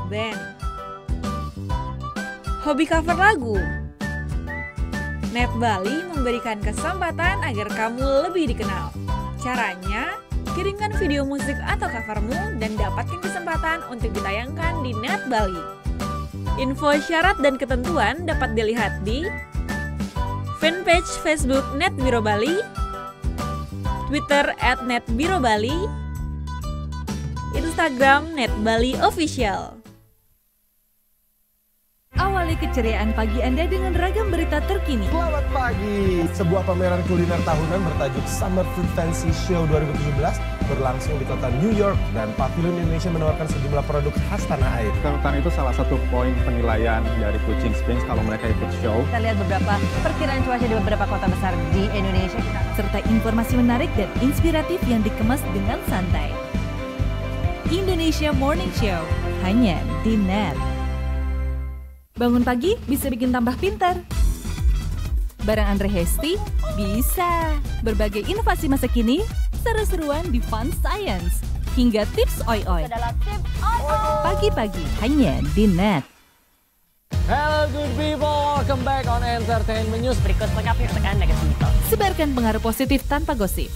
Band. Hobi cover lagu. Net Bali memberikan kesempatan agar kamu lebih dikenal. Caranya, kirimkan video musik atau covermu dan dapatkan kesempatan untuk ditayangkan di Net Bali. Info syarat dan ketentuan dapat dilihat di fanpage Facebook Net Biro Bali, Twitter @netbirobali, Instagram Net Bali Official. Awali keceriaan pagi Anda dengan ragam berita terkini. Selamat pagi. Sebuah pameran kuliner tahunan bertajuk Summer Food Fancy Show 2017 berlangsung di kota New York dan Pavilion Indonesia menawarkan sejumlah produk khas tanah air. Karena itu salah satu poin penilaian dari Kuching Springs kalau mereka ikut show. Kita lihat beberapa perkiraan cuaca di beberapa kota besar di Indonesia. Serta informasi menarik dan inspiratif yang dikemas dengan santai. Indonesia Morning Show, hanya di Net. Bangun pagi bisa bikin tambah pintar. Bareng Andre Hesti bisa. Berbagai inovasi masa kini, seru-seruan di Fun Science, hingga tips oi-oi. Pagi-pagi hanya di Net. Hello good people, welcome back on Entertainment News. Berikut selengkapnya tekan negatif. Sebarkan pengaruh positif tanpa gosip.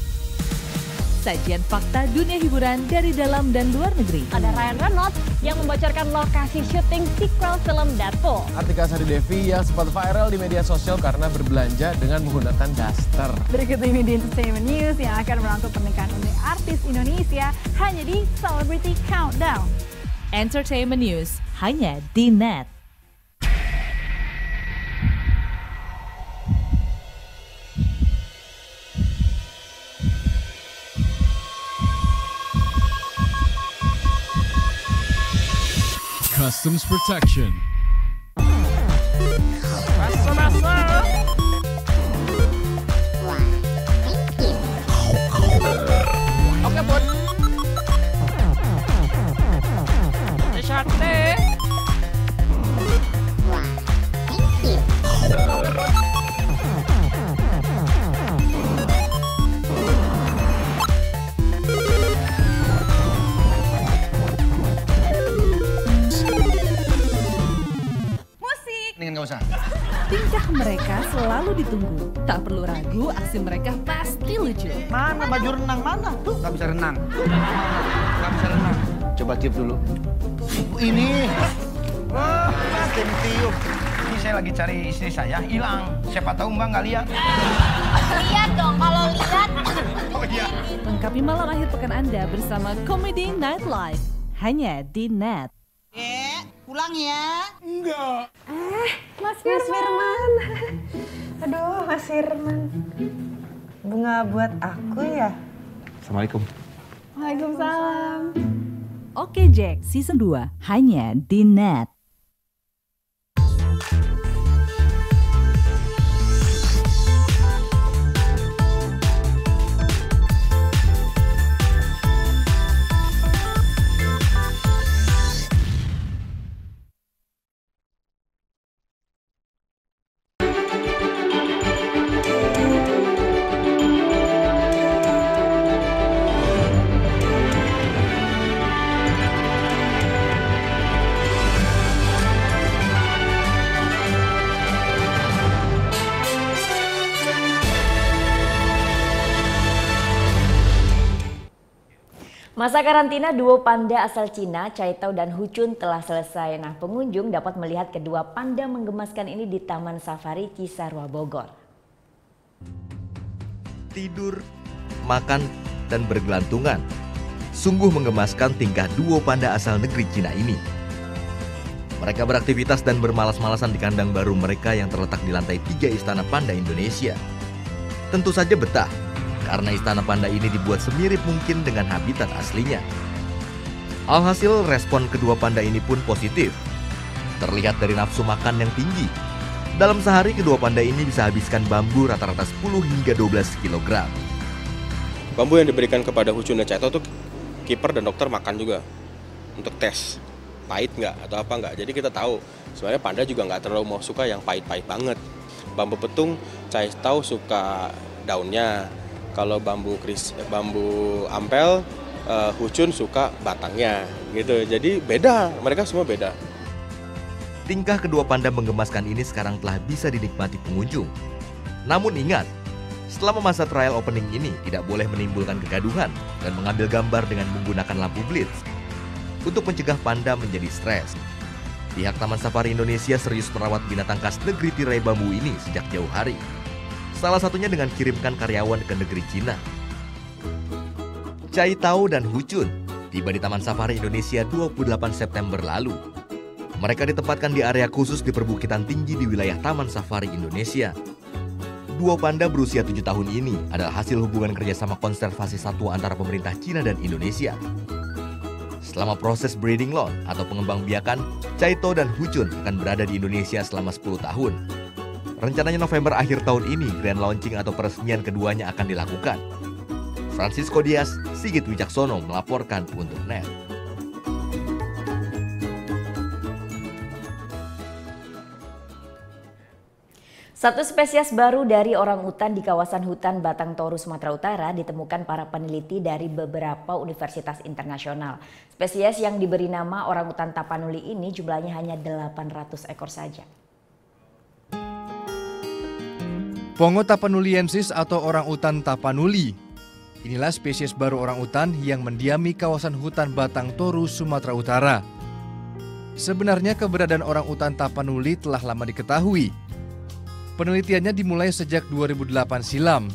sajian fakta dunia hiburan dari dalam dan luar negeri. Ada Ryan Reynolds yang membocorkan lokasi syuting sequel film Deadpool. Artika Sari Devi yang sempat viral di media sosial karena berbelanja dengan menggunakan daster. Berikut ini di Entertainment News yang akan merangkum pernikahan unik artis Indonesia hanya di Celebrity Countdown. Entertainment News hanya di Net. Customs Protection. Oke, Bun. Sate. Mendingan nggak usah. Tingkah mereka selalu ditunggu. Tak perlu ragu, aksi mereka pasti lucu. Mana baju renang mana? Tuh nggak bisa renang. Nggak bisa renang. Coba tiup dulu. Ini. Wah, Mas tiup. Ini saya lagi cari istri saya, hilang. Siapa tahu Mbak nggak lihat. Lihat dong, kalau lihat. Oh iya. Lengkapi malam akhir pekan Anda bersama Comedy Nightlife. Hanya di Net. Pulang ya? Enggak. Mas Firman. Aduh, Mas Firman. Bunga buat aku ya? Assalamualaikum. Waalaikumsalam. Oke Jack, Season 2. Hanya di Net. Masa karantina duo panda asal Cina, Chai Tao dan Hu Chun telah selesai. Nah, pengunjung dapat melihat kedua panda menggemaskan ini di Taman Safari Cisarua Bogor. Tidur, makan, dan bergelantungan. Sungguh menggemaskan tingkah duo panda asal negeri Cina ini. Mereka beraktivitas dan bermalas-malasan di kandang baru mereka yang terletak di lantai 3 Istana Panda Indonesia. Tentu saja betah, karena Istana Panda ini dibuat semirip mungkin dengan habitat aslinya. Alhasil respon kedua panda ini pun positif. Terlihat dari nafsu makan yang tinggi. Dalam sehari kedua panda ini bisa habiskan bambu rata-rata 10 hingga 12 kg. Bambu yang diberikan kepada Hu Chun dan Chai Tao tuh kiper dan dokter makan juga untuk tes pahit nggak atau apa nggak. Jadi kita tahu sebenarnya panda juga nggak terlalu mau suka yang pahit-pahit banget. Bambu petung Chai Tao suka daunnya. Kalau bambu ampel, Hu Chun suka batangnya, gitu. Jadi beda, mereka semua beda. Tingkah kedua panda menggemaskan ini sekarang telah bisa dinikmati pengunjung. Namun ingat, selama masa trial opening ini tidak boleh menimbulkan kegaduhan dan mengambil gambar dengan menggunakan lampu blitz untuk mencegah panda menjadi stres. Pihak Taman Safari Indonesia serius merawat binatang khas negeri tirai bambu ini sejak jauh hari. Salah satunya dengan kirimkan karyawan ke negeri Cina. Chai Tao dan Hu Chun tiba di Taman Safari Indonesia 28 September lalu. Mereka ditempatkan di area khusus di perbukitan tinggi di wilayah Taman Safari Indonesia. Duo panda berusia 7 tahun ini adalah hasil hubungan kerjasama konservasi satwa antara pemerintah Cina dan Indonesia. Selama proses breeding loan atau pengembangbiakan, Chai Tao dan Hu Chun akan berada di Indonesia selama 10 tahun. Rencananya November akhir tahun ini grand launching atau peresmian keduanya akan dilakukan. Francisco Dias, Sigit Wicaksono melaporkan untuk Net. Satu spesies baru dari orangutan di kawasan hutan Batang Toru, Sumatera Utara ditemukan para peneliti dari beberapa universitas internasional. Spesies yang diberi nama orangutan tapanuli ini jumlahnya hanya 800 ekor saja. Pongo tapanuliensis atau orangutan tapanuli Inilah spesies baru orangutan yang mendiami kawasan hutan Batang Toru, Sumatera Utara. Sebenarnya keberadaan orangutan Tapanuli telah lama diketahui. Penelitiannya dimulai sejak 2008 silam,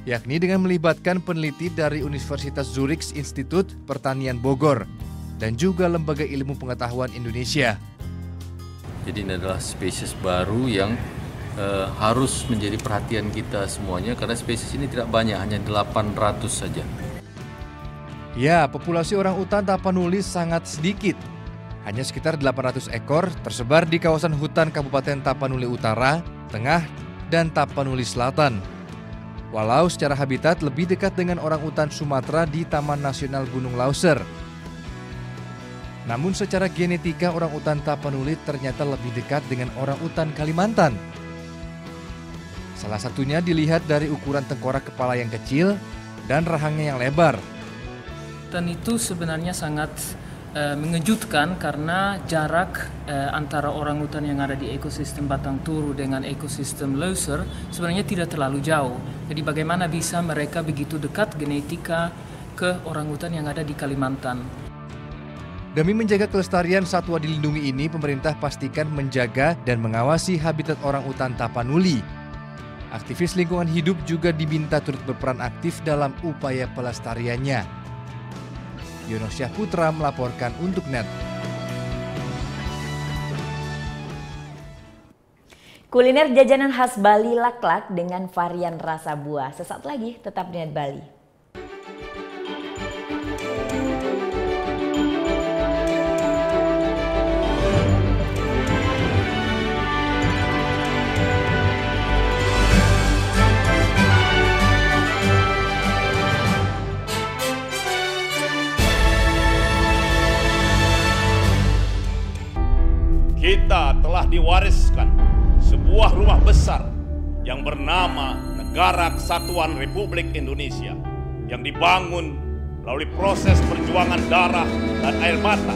yakni dengan melibatkan peneliti dari Universitas Zurich Institut Pertanian Bogor dan juga Lembaga Ilmu Pengetahuan Indonesia. Jadi ini adalah spesies baru yang harus menjadi perhatian kita semuanya karena spesies ini tidak banyak, hanya 800 saja. Ya, populasi orangutan Tapanuli sangat sedikit. Hanya sekitar 800 ekor tersebar di kawasan hutan Kabupaten Tapanuli Utara, Tengah, dan Tapanuli Selatan. Walau secara habitat lebih dekat dengan orangutan Sumatera di Taman Nasional Gunung Lauser. Namun secara genetika orangutan Tapanuli ternyata lebih dekat dengan orangutan Kalimantan. Salah satunya dilihat dari ukuran tengkorak kepala yang kecil dan rahangnya yang lebar. Dan itu sebenarnya sangat mengejutkan karena jarak antara orangutan yang ada di ekosistem Batang Toru dengan ekosistem Lauser sebenarnya tidak terlalu jauh. Jadi bagaimana bisa mereka begitu dekat genetika ke orangutan yang ada di Kalimantan? Demi menjaga kelestarian satwa dilindungi ini, pemerintah pastikan menjaga dan mengawasi habitat orangutan Tapanuli. Aktivis lingkungan hidup juga diminta turut berperan aktif dalam upaya pelestariannya. Yono Syahputra melaporkan untuk NET. Kuliner jajanan khas Bali laklak dengan varian rasa buah. Sesaat lagi tetap di NET Bali. Kita telah diwariskan sebuah rumah besar yang bernama Negara Kesatuan Republik Indonesia yang dibangun melalui proses perjuangan darah dan air mata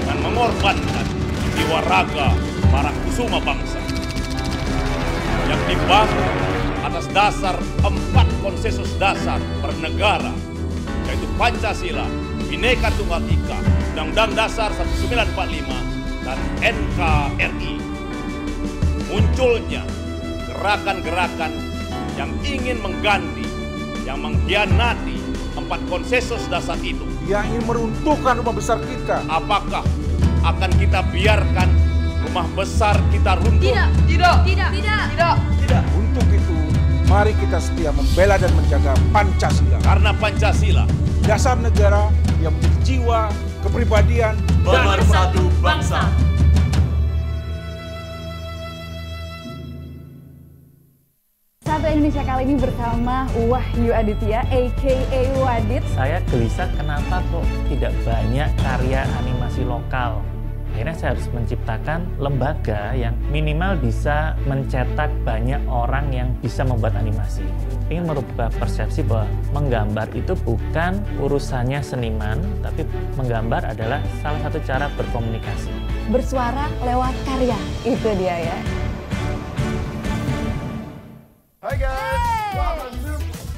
dan mengorbankan jiwa raga para kusuma bangsa yang dibangun atas dasar 4 konsensus dasar bernegara, yaitu Pancasila, Bhinneka Tunggal Ika, Undang-Undang Dasar 1945, dan NKRI. Munculnya gerakan-gerakan yang ingin mengganti, yang mengkhianati 4 konsensus dasar itu. Yang ingin meruntuhkan rumah besar kita. Apakah akan kita biarkan rumah besar kita runtuh? Tidak. Untuk itu, mari kita setia membela dan menjaga Pancasila. Karena Pancasila, dasar negara yang menjadi jiwa, kepribadian, dan bersatu bangsa. Satu Indonesia kali ini bersama Wahyu Aditya, a.k.a. Wadit. Saya gelisah kenapa kok tidak banyak karya animasi lokal. Akhirnya saya harus menciptakan lembaga yang minimal bisa mencetak banyak orang yang bisa membuat animasi. Ingin merubah persepsi bahwa menggambar itu bukan urusannya seniman, tapi menggambar adalah salah satu cara berkomunikasi. Bersuara lewat karya, itu dia ya. Hai guys, welcome to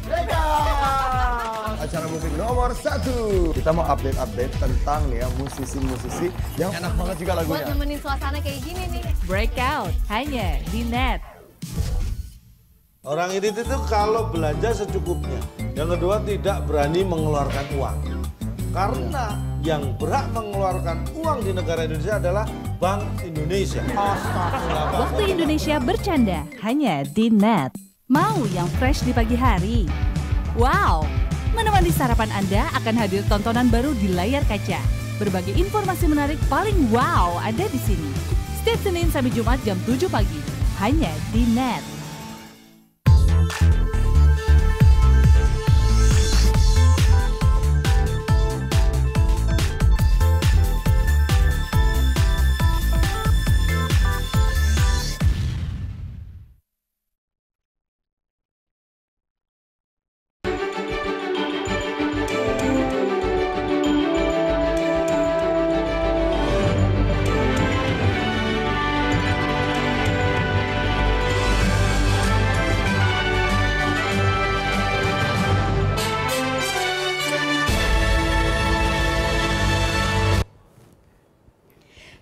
Legal, acara musik nomor 1. Kita mau update tentang nih ya musisi-musisi yang enak banget juga lagunya. Buat nemenin suasana kayak gini nih. Breakout hanya di NET. Orang ini itu kalau belanja secukupnya. Yang kedua tidak berani mengeluarkan uang. Karena yang berhak mengeluarkan uang di negara Indonesia adalah Bank Indonesia. Waktu Indonesia bercanda hanya di NET. Mau yang fresh di pagi hari? Wow, menemani sarapan Anda akan hadir tontonan baru di layar kaca. Berbagai informasi menarik paling wow ada di sini. Setiap Senin sampai Jumat jam 7 pagi, hanya di NET.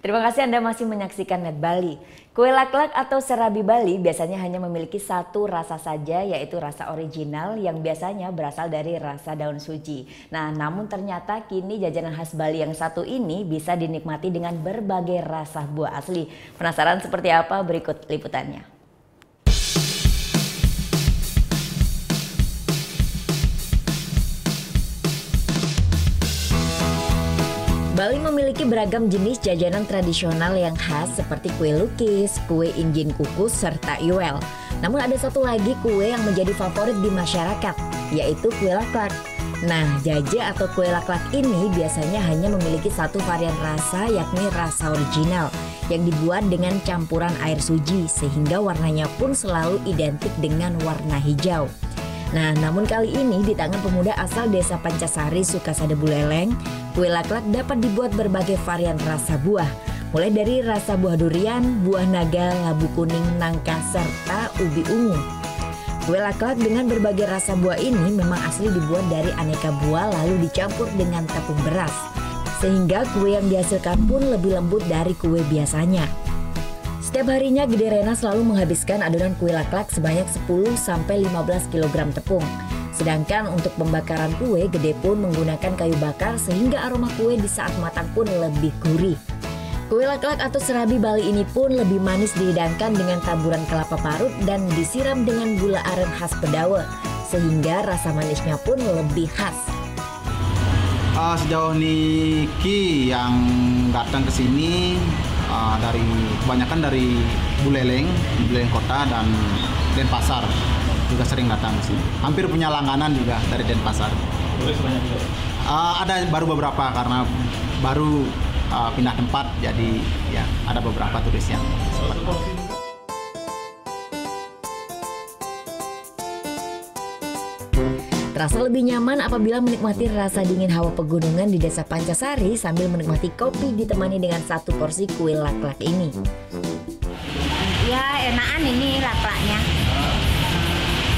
Terima kasih Anda masih menyaksikan Net Bali. Kue laklak atau serabi Bali biasanya hanya memiliki satu rasa saja, yaitu rasa original yang biasanya berasal dari rasa daun suji. Nah, namun ternyata kini jajanan khas Bali yang satu ini bisa dinikmati dengan berbagai rasa buah asli. Penasaran seperti apa? Berikut liputannya. Bali memiliki beragam jenis jajanan tradisional yang khas seperti kue lukis, kue injin kukus, serta iwel. Namun ada satu lagi kue yang menjadi favorit di masyarakat, yaitu kue laklak. Nah, jaja atau kue laklak ini biasanya hanya memiliki satu varian rasa, yakni rasa original, yang dibuat dengan campuran air suji, sehingga warnanya pun selalu identik dengan warna hijau. Nah, namun kali ini di tangan pemuda asal desa Pancasari, Sukasada Buleleng, kue laklak dapat dibuat berbagai varian rasa buah, mulai dari rasa buah durian, buah naga, labu kuning, nangka, serta ubi ungu. Kue laklak dengan berbagai rasa buah ini memang asli dibuat dari aneka buah lalu dicampur dengan tepung beras, sehingga kue yang dihasilkan pun lebih lembut dari kue biasanya. Setiap harinya Gede Rena selalu menghabiskan adonan kue laklak sebanyak 10-15 kg tepung. Sedangkan untuk pembakaran kue, Gede pun menggunakan kayu bakar sehingga aroma kue di saat matang pun lebih gurih. Kue laklak atau serabi Bali ini pun lebih manis dihidangkan dengan taburan kelapa parut dan disiram dengan gula aren khas Bedawe, sehingga rasa manisnya pun lebih khas. Sejauh niki yang datang ke sini dari kebanyakan dari Buleleng Kota dan Denpasar juga sering datang ke sini. Hampir punya langganan juga dari Denpasar. Turis banyak juga? Ada baru beberapa karena baru pindah tempat, jadi ya ada beberapa turis yang Terasa lebih nyaman apabila menikmati rasa dingin hawa pegunungan di desa Pancasari sambil menikmati kopi ditemani dengan satu porsi kue laklak ini. Ya enakan ini laklaknya.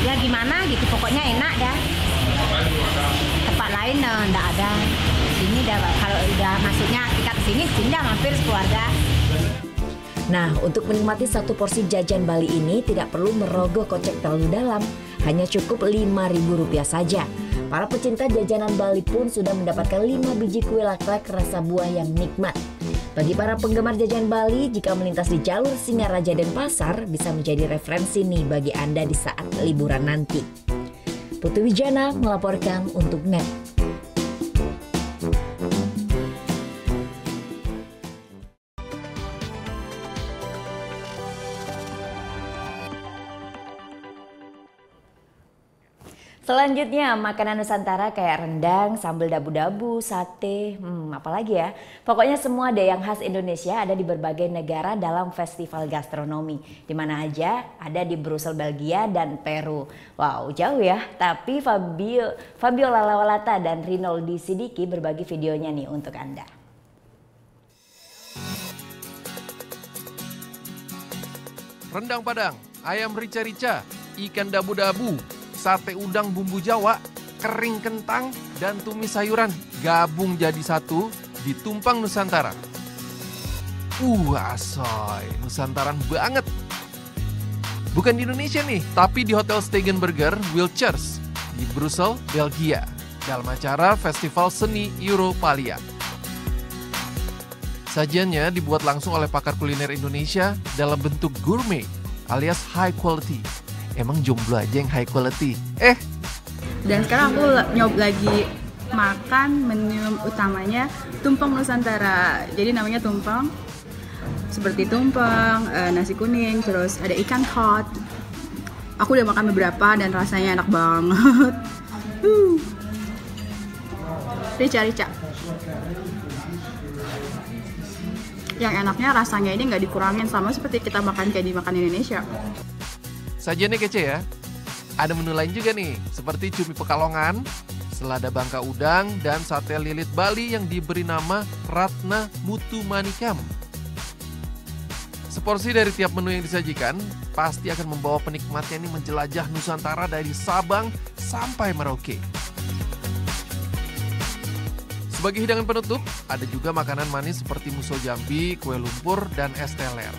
Ya gimana gitu, pokoknya enak dah. Tempat lain enggak ada. Sini dah, kalau udah masuknya kita kesini dah mampir sekeluarga. Nah, untuk menikmati satu porsi jajan Bali ini tidak perlu merogoh kocek terlalu dalam. Hanya cukup Rp5.000 saja. Para pecinta jajanan Bali pun sudah mendapatkan 5 biji kue laklak rasa buah yang nikmat. Bagi para penggemar jajan Bali, jika melintas di jalur Singaraja Denpasar bisa menjadi referensi nih bagi Anda di saat liburan nanti. Putu Wijana melaporkan untuk NET. Selanjutnya makanan Nusantara kayak rendang, sambal dabu-dabu, sate, apalagi ya. Pokoknya semua deh yang khas Indonesia ada di berbagai negara dalam festival gastronomi. Di mana aja, ada di Brussels, Belgia dan Peru. Wow, jauh ya. Tapi Fabio Lalawalata dan Rinaldi Sidiki berbagi videonya nih untuk Anda. Rendang Padang, ayam rica-rica, ikan dabu-dabu, sate udang bumbu Jawa, kering kentang, dan tumis sayuran gabung jadi satu di Tumpang Nusantara. Asoy, Nusantaran banget. Bukan di Indonesia nih, tapi di Hotel Stegenburger Wiltshire di Brussels, Belgia, dalam acara Festival Seni Europalia. Sajiannya dibuat langsung oleh pakar kuliner Indonesia dalam bentuk gourmet alias high quality. Emang jomblo aja yang high quality? Dan sekarang aku lagi makan menu utamanya tumpeng Nusantara. Jadi namanya tumpeng. Seperti tumpeng, nasi kuning, terus ada ikan hot. Aku udah makan beberapa dan rasanya enak banget. Rica-rica. Yang enaknya rasanya ini nggak dikurangin, sama seperti kita makan kayak di makan Indonesia. Sajiannya kece ya. Ada menu lain juga nih, seperti cumi Pekalongan, selada bangka udang, dan sate lilit Bali yang diberi nama Ratna Mutu Manikam. Seporsi dari tiap menu yang disajikan pasti akan membawa penikmatnya ini menjelajah Nusantara dari Sabang sampai Merauke. Sebagai hidangan penutup, ada juga makanan manis seperti muso jambi, kue lumpur, dan es teler.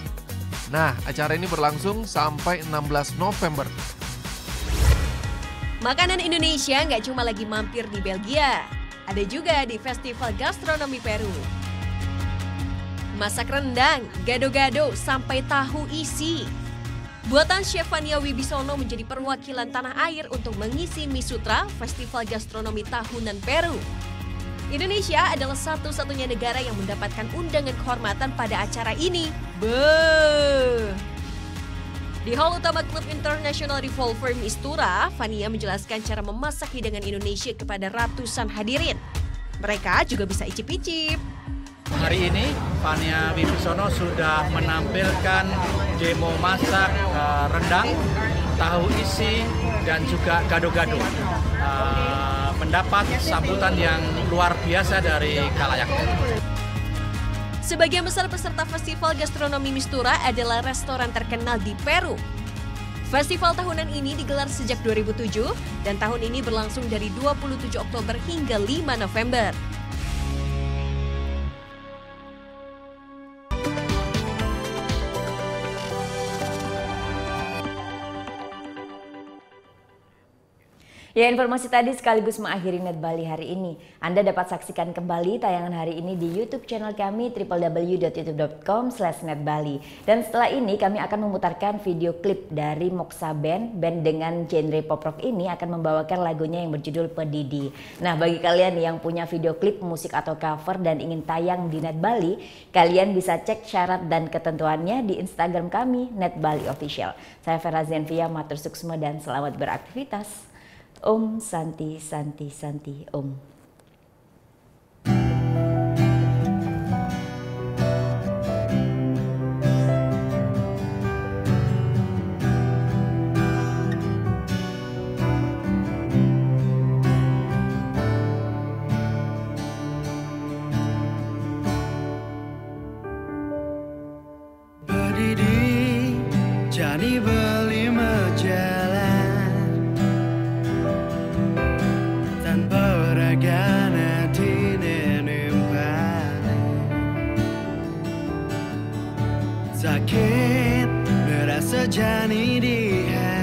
Nah, acara ini berlangsung sampai 16 November. Makanan Indonesia nggak cuma lagi mampir di Belgia, ada juga di Festival Gastronomi Peru. Masak rendang, gado-gado, sampai tahu isi. Buatan Chef Fania Wibisono menjadi perwakilan tanah air untuk mengisi Misutra, Festival Gastronomi Tahunan Peru. Indonesia adalah satu-satunya negara yang mendapatkan undangan kehormatan pada acara ini. Beuh! Di hall utama Klub International Revolver Mistura, Fania menjelaskan cara memasak hidangan Indonesia kepada ratusan hadirin. Mereka juga bisa icip-icip. Hari ini Fania Wibisono sudah menampilkan demo masak rendang, tahu isi, dan juga gado-gado. Mendapat sambutan yang luar biasa dari khalayak. Sebagian besar peserta Festival Gastronomi Mistura adalah restoran terkenal di Peru. Festival tahunan ini digelar sejak 2007 dan tahun ini berlangsung dari 27 Oktober hingga 5 November. Ya, informasi tadi sekaligus mengakhiri Net Bali hari ini. Anda dapat saksikan kembali tayangan hari ini di YouTube channel kami www.youtube.com/netbali. Dan setelah ini kami akan memutarkan video klip dari Moksa Band. Band dengan genre pop rock ini akan membawakan lagunya yang berjudul Pedidi. Nah, bagi kalian yang punya video klip musik atau cover dan ingin tayang di Net Bali, kalian bisa cek syarat dan ketentuannya di Instagram kami Net Bali Official. Saya Vera Zenvia, matur suksma dan selamat beraktivitas. Om Santi Santi Santi Om. Berdiri jadi beli majalah sakit merasa jani di hati.